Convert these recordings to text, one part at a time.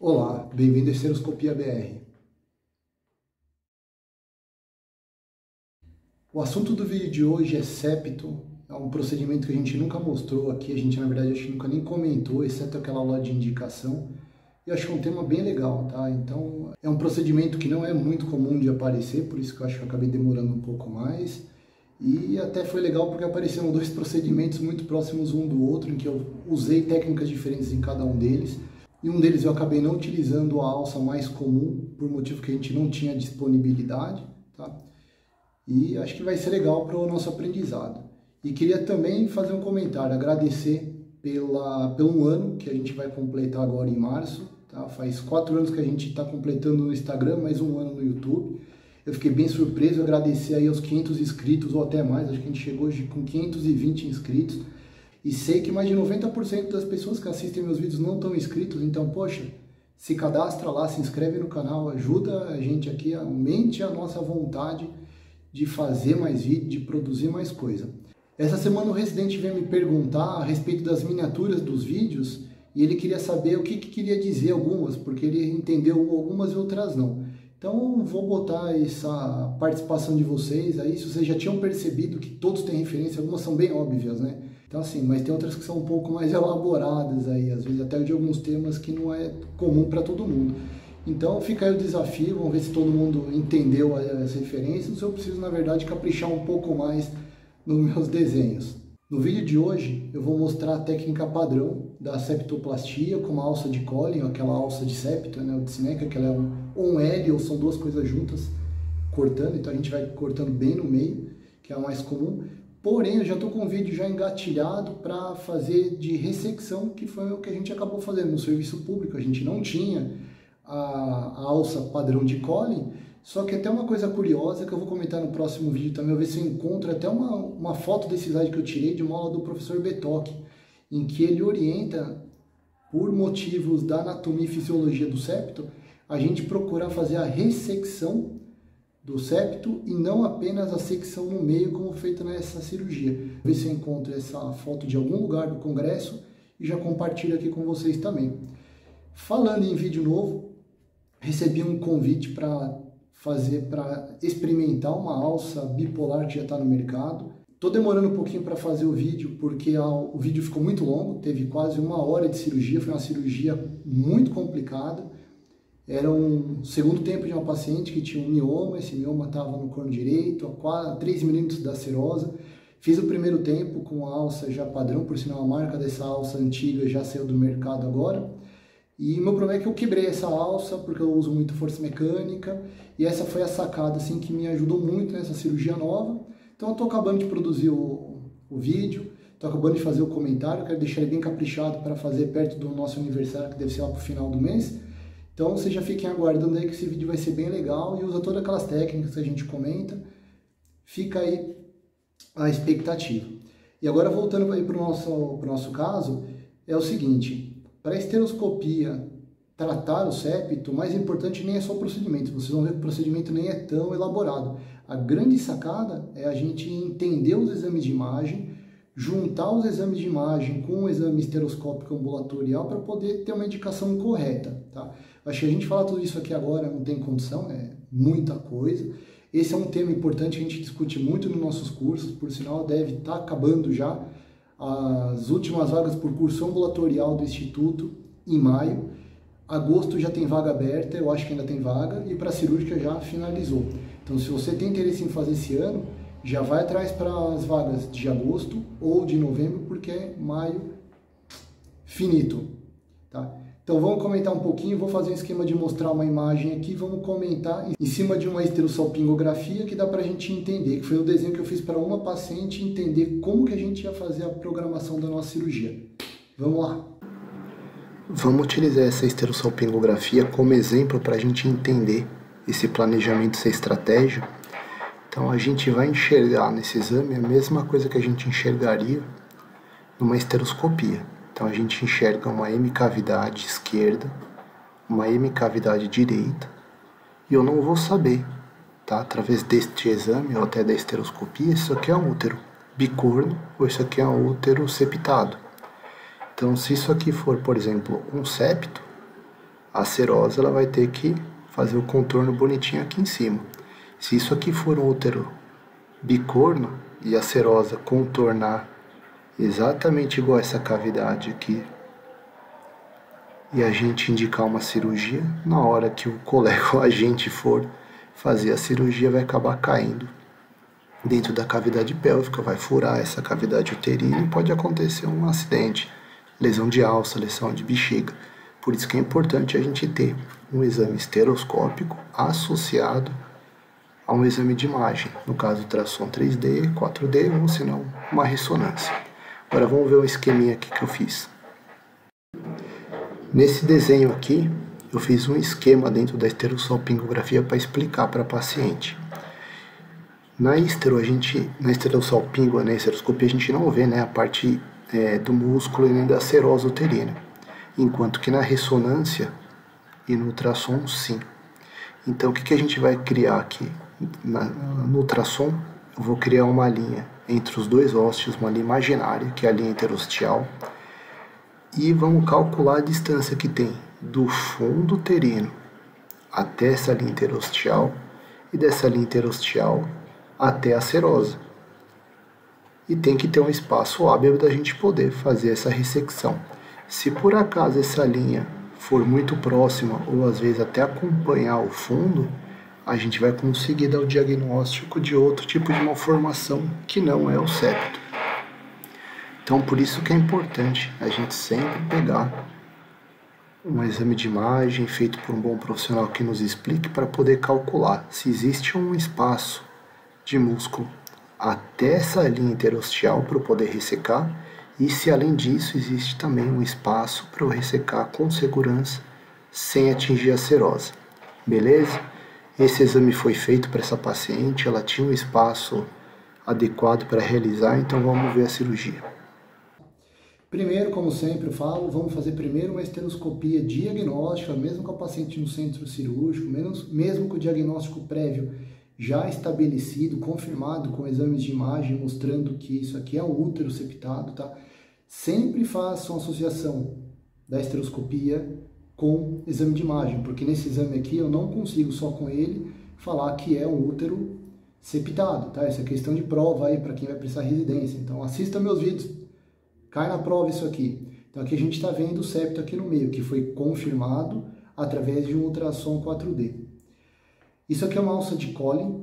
Olá, bem-vindo à Esteroscopia BR. O assunto do vídeo de hoje é septo, é um procedimento que a gente nunca mostrou aqui, a gente na verdade acho que nunca nem comentou, exceto aquela aula de indicação. E eu acho que é um tema bem legal, tá? Então, é um procedimento que não é muito comum de aparecer, por isso que eu acho que eu acabei demorando um pouco mais. E até foi legal porque apareceram dois procedimentos muito próximos um do outro, em que eu usei técnicas diferentes em cada um deles. E um deles eu acabei não utilizando a alça mais comum, por motivo que a gente não tinha disponibilidade, tá? E acho que vai ser legal para o nosso aprendizado. E queria também fazer um comentário, agradecer pelo ano que a gente vai completar agora em março, tá? Faz 4 anos que a gente está completando no Instagram, mais um ano no YouTube. Eu fiquei bem surpreso, agradecer aí aos 500 inscritos ou até mais, acho que a gente chegou hoje com 520 inscritos. E sei que mais de 90% das pessoas que assistem meus vídeos não estão inscritos, então, poxa, se cadastra lá, se inscreve no canal, ajuda a gente aqui, aumente a nossa vontade de fazer mais vídeo, de produzir mais coisa. Essa semana o residente veio me perguntar a respeito das miniaturas dos vídeos e ele queria saber o que queria dizer algumas, porque ele entendeu algumas e outras não. Então vou botar essa participação de vocês aí, se vocês já tinham percebido que todos têm referência, algumas são bem óbvias, né? Então assim, mas tem outras que são um pouco mais elaboradas aí, às vezes até de alguns temas que não é comum para todo mundo. Então fica aí o desafio, vamos ver se todo mundo entendeu as referências, ou se eu preciso na verdade caprichar um pouco mais nos meus desenhos. No vídeo de hoje eu vou mostrar a técnica padrão da septoplastia com uma alça de Collin, aquela alça de septo, né, o de Sineca, que ela é um L ou são duas coisas juntas cortando, então a gente vai cortando bem no meio, que é a mais comum. Porém, eu já estou com o vídeo já engatilhado para fazer de ressecção, que foi o que a gente acabou fazendo no serviço público. A gente não tinha a alça padrão de Collin, só que até uma coisa curiosa que eu vou comentar no próximo vídeo também, eu ver se eu encontro até uma foto desse slide que eu tirei de uma aula do professor Betoc, em que ele orienta, por motivos da anatomia e fisiologia do septo, a gente procurar fazer a ressecção do septo e não apenas a secção no meio como feita nessa cirurgia. Vou ver se eu encontro essa foto de algum lugar do congresso e já compartilho aqui com vocês também. Falando em vídeo novo, recebi um convite para experimentar uma alça bipolar que já está no mercado. Estou demorando um pouquinho para fazer o vídeo porque o vídeo ficou muito longo, teve quase 1 hora de cirurgia, foi uma cirurgia muito complicada. Era um segundo tempo de uma paciente que tinha um mioma, esse mioma estava no corno direito, a 3 milímetros da serosa. Fiz o primeiro tempo com a alça já padrão, por sinal a marca dessa alça antiga já saiu do mercado agora. E meu problema é que eu quebrei essa alça porque eu uso muito força mecânica e essa foi a sacada assim, que me ajudou muito nessa cirurgia nova. Então eu estou acabando de produzir o vídeo, estou acabando de fazer o comentário, quero deixar ele bem caprichado para fazer perto do nosso aniversário, que deve ser lá para o final do mês. Então vocês já fiquem aguardando aí que esse vídeo vai ser bem legal e usa todas aquelas técnicas que a gente comenta. Fica aí a expectativa. E agora voltando para o nosso caso, é o seguinte, para a esteroscopia tratar o septo, o mais importante nem é só o procedimento, vocês vão ver que o procedimento nem é tão elaborado. A grande sacada é a gente entender os exames de imagem, juntar os exames de imagem com o exame esteroscópico ambulatorial para poder ter uma indicação correta, tá? Acho que a gente falar tudo isso aqui agora não tem condição, é muita coisa. Esse é um tema importante que a gente discute muito nos nossos cursos, por sinal deve estar acabando já as últimas vagas por curso ambulatorial do Instituto em maio. Agosto já tem vaga aberta, eu acho que ainda tem vaga, e para a cirúrgica já finalizou. Então se você tem interesse em fazer esse ano, já vai atrás para as vagas de agosto ou de novembro, porque é maio finito, tá? Então vamos comentar um pouquinho, vou fazer um esquema de mostrar uma imagem aqui, vamos comentar em cima de uma esterossalpingografia que dá para a gente entender, que foi o desenho que eu fiz para uma paciente, entender como que a gente ia fazer a programação da nossa cirurgia. Vamos lá! Vamos utilizar essa esterossalpingografia como exemplo para a gente entender esse planejamento, essa estratégia. Então a gente vai enxergar nesse exame a mesma coisa que a gente enxergaria numa esteroscopia. Então a gente enxerga uma hemicavidade esquerda, uma hemicavidade direita, e eu não vou saber, tá? Através deste exame ou até da esteroscopia, isso aqui é um útero bicorno ou isso aqui é um útero septado. Então se isso aqui for, por exemplo, um septo, A serosa ela vai ter que fazer o contorno bonitinho aqui em cima. Se isso aqui for um útero bicorno e a serosa contornar exatamente igual essa cavidade aqui, e a gente indicar uma cirurgia, na hora que o colega ou a gente for fazer a cirurgia, vai acabar caindo dentro da cavidade pélvica, vai furar essa cavidade uterina e pode acontecer um acidente, lesão de alça, lesão de bexiga. Por isso que é importante a gente ter um exame estereoscópico associado a um exame de imagem, no caso ultrassom 3D, 4D ou se não uma ressonância. Agora vamos ver um esqueminha aqui que eu fiz. Nesse desenho aqui, eu fiz um esquema dentro da esterossalpingografia para explicar para a paciente. Na esterossalpingo, na esteroscopia, a gente não vê, né, a parte do músculo e nem da serosa uterina, enquanto que na ressonância e no ultrassom, sim. Então, o que a gente vai criar aqui? No ultrassom, eu vou criar uma linha entre os dois ósseos, uma linha imaginária, que é a linha interostial, e vamos calcular a distância que tem do fundo uterino até essa linha interostial e dessa linha interostial até a serosa. E tem que ter um espaço hábil da gente poder fazer essa ressecção. Se por acaso essa linha for muito próxima ou às vezes até acompanhar o fundo, a gente vai conseguir dar o diagnóstico de outro tipo de malformação que não é o septo. Então, por isso que é importante a gente sempre pegar um exame de imagem feito por um bom profissional que nos explique para poder calcular se existe um espaço de músculo até essa linha interostial para eu poder ressecar e se além disso existe também um espaço para eu ressecar com segurança sem atingir a serosa. Beleza? Esse exame foi feito para essa paciente, ela tinha um espaço adequado para realizar, então vamos ver a cirurgia. Primeiro, como sempre eu falo, vamos fazer primeiro uma esteroscopia diagnóstica, mesmo com a paciente no centro cirúrgico, mesmo com o diagnóstico prévio já estabelecido, confirmado com exames de imagem, mostrando que isso aqui é um útero septado, tá? Sempre façam associação da esteroscopia com exame de imagem, porque nesse exame aqui eu não consigo só com ele falar que é um útero septado, tá? Essa é questão de prova aí para quem vai prestar residência. Então assista meus vídeos, cai na prova isso aqui. Então aqui a gente está vendo o septo aqui no meio, que foi confirmado através de um ultrassom 4D. Isso aqui é uma alça de Colles,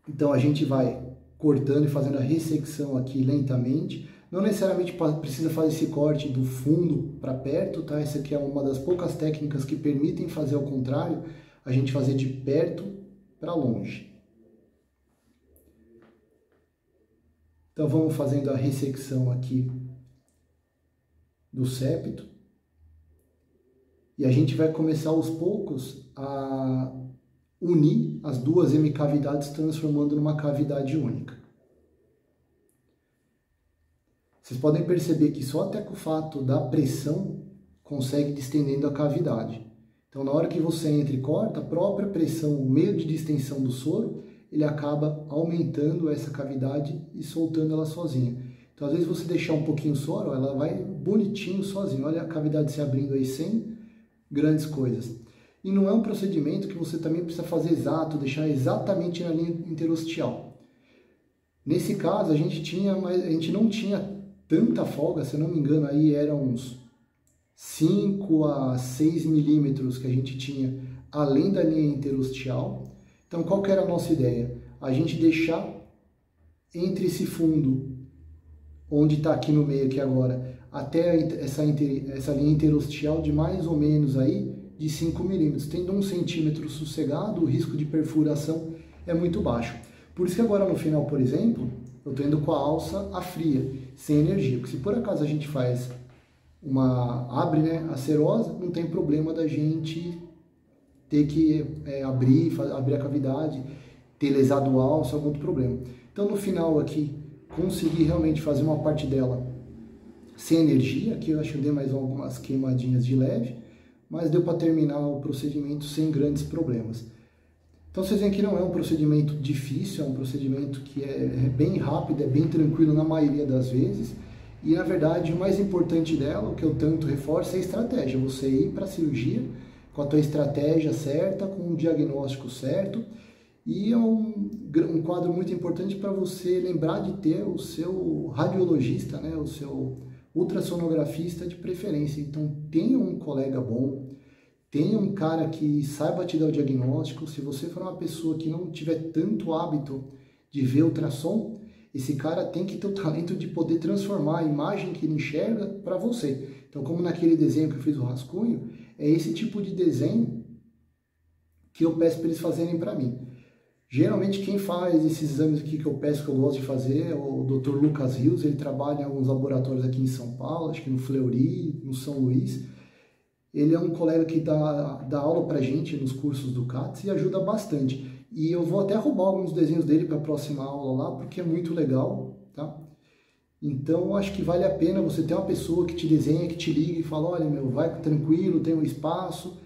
então a gente vai cortando e fazendo a ressecção aqui lentamente. Não necessariamente precisa fazer esse corte do fundo para perto, tá? Essa aqui é uma das poucas técnicas que permitem fazer ao contrário, a gente fazer de perto para longe. Então vamos fazendo a ressecção aqui do septo. E a gente vai começar aos poucos a unir as duas hemicavidades, transformando numa cavidade única. Vocês podem perceber que só até com o fato da pressão consegue distendendo a cavidade. Então, na hora que você entra e corta, a própria pressão, o meio de distensão do soro, ele acaba aumentando essa cavidade e soltando ela sozinha. Então, às vezes você deixar um pouquinho o soro, ela vai bonitinho sozinho. Olha a cavidade se abrindo aí sem grandes coisas. E não é um procedimento que você também precisa fazer exato, deixar exatamente na linha interostial. Nesse caso, a gente não tinha tanta folga, se eu não me engano, aí eram uns 5 a 6 milímetros que a gente tinha além da linha interostial. Então, qual que era a nossa ideia? A gente deixar entre esse fundo, onde está aqui no meio aqui agora, até essa linha interostial de mais ou menos aí de 5 milímetros. Tendo 1 centímetro sossegado, o risco de perfuração é muito baixo. Por isso que agora no final, por exemplo, eu estou indo com a alça a fria, sem energia. Porque se por acaso a gente abre, né, a serosa, não tem problema da gente ter que abrir a cavidade, ter lesado a alça, algum outro problema. Então no final aqui, consegui realmente fazer uma parte dela sem energia. Aqui eu acho que eu dei mais algumas queimadinhas de leve, mas deu para terminar o procedimento sem grandes problemas. Então vocês veem que não é um procedimento difícil, é um procedimento que é bem rápido, é bem tranquilo na maioria das vezes. E na verdade o mais importante dela, o que eu tanto reforço, é a estratégia. Você ir para a cirurgia com a tua estratégia certa, com o diagnóstico certo. E é um quadro muito importante para você lembrar de ter o seu radiologista, né, o seu ultrassonografista de preferência. Então, tenha um colega bom, tenha um cara que saiba te dar o diagnóstico. Se você for uma pessoa que não tiver tanto hábito de ver ultrassom, esse cara tem que ter o talento de poder transformar a imagem que ele enxerga para você. Então, como naquele desenho que eu fiz o rascunho, é esse tipo de desenho que eu peço para eles fazerem para mim. Geralmente quem faz esses exames aqui que eu peço, que eu gosto de fazer, é o Dr. Lucas Rios. Ele trabalha em alguns laboratórios aqui em São Paulo, acho que no Fleury, no São Luís. Ele é um colega que dá aula pra gente nos cursos do CATS e ajuda bastante. E eu vou até roubar alguns desenhos dele para a próxima aula lá, porque é muito legal, tá? Então, acho que vale a pena você ter uma pessoa que te desenha, que te liga e fala, olha, meu, vai tranquilo, tem um espaço.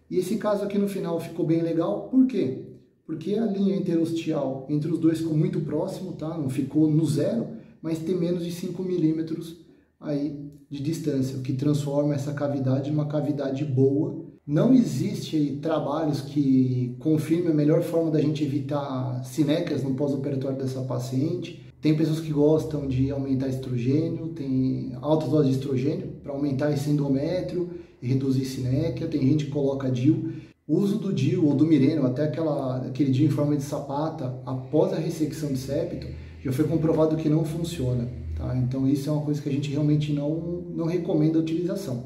E esse caso aqui no final ficou bem legal, por quê? Porque a linha interostial entre os dois ficou muito próximo, tá? Não ficou no zero, mas tem menos de 5 milímetros aí de distância, o que transforma essa cavidade em uma cavidade boa. Não existe trabalhos que confirmem a melhor forma da gente evitar sinéquias no pós-operatório dessa paciente. Tem pessoas que gostam de aumentar estrogênio, tem alta dose de estrogênio para aumentar esse endométrio e reduzir sinéquia. Tem gente que coloca DIU. O uso do DIU ou do Mirena, até aquele DIU em forma de sapata, após a ressecção de septo, já foi comprovado que não funciona. Tá? Então isso é uma coisa que a gente realmente não recomenda a utilização.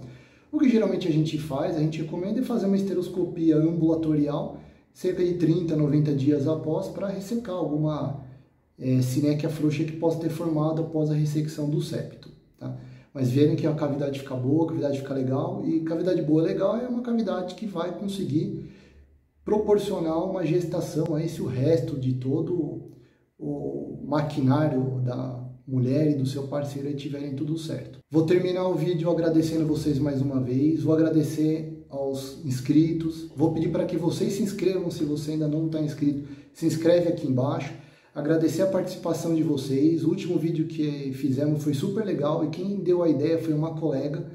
O que geralmente a gente faz, a gente recomenda fazer uma esteroscopia ambulatorial cerca de 30, 90 dias após para ressecar alguma sinéquia frouxa que possa ter formado após a ressecção do septo. Tá? Mas verem que a cavidade fica boa, a cavidade fica legal, e cavidade boa legal é uma cavidade que vai conseguir proporcionar uma gestação aí se o resto de todo o maquinário da mulher e do seu parceiro estiverem tudo certo. Vou terminar o vídeo agradecendo vocês mais uma vez, vou agradecer aos inscritos, vou pedir para que vocês se inscrevam se você ainda não está inscrito, se inscreve aqui embaixo, agradecer a participação de vocês. O último vídeo que fizemos foi super legal e quem deu a ideia foi uma colega.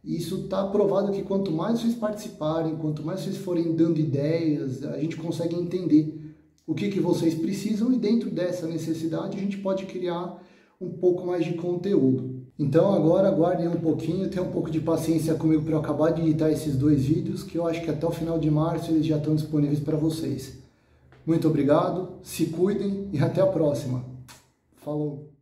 E isso está provado que quanto mais vocês participarem, quanto mais vocês forem dando ideias, a gente consegue entender o que vocês precisam e dentro dessa necessidade a gente pode criar um pouco mais de conteúdo. Então agora aguardem um pouquinho, tenham um pouco de paciência comigo para eu acabar de editar esses dois vídeos, que eu acho que até o final de março eles já estão disponíveis para vocês. Muito obrigado, se cuidem e até a próxima. Falou!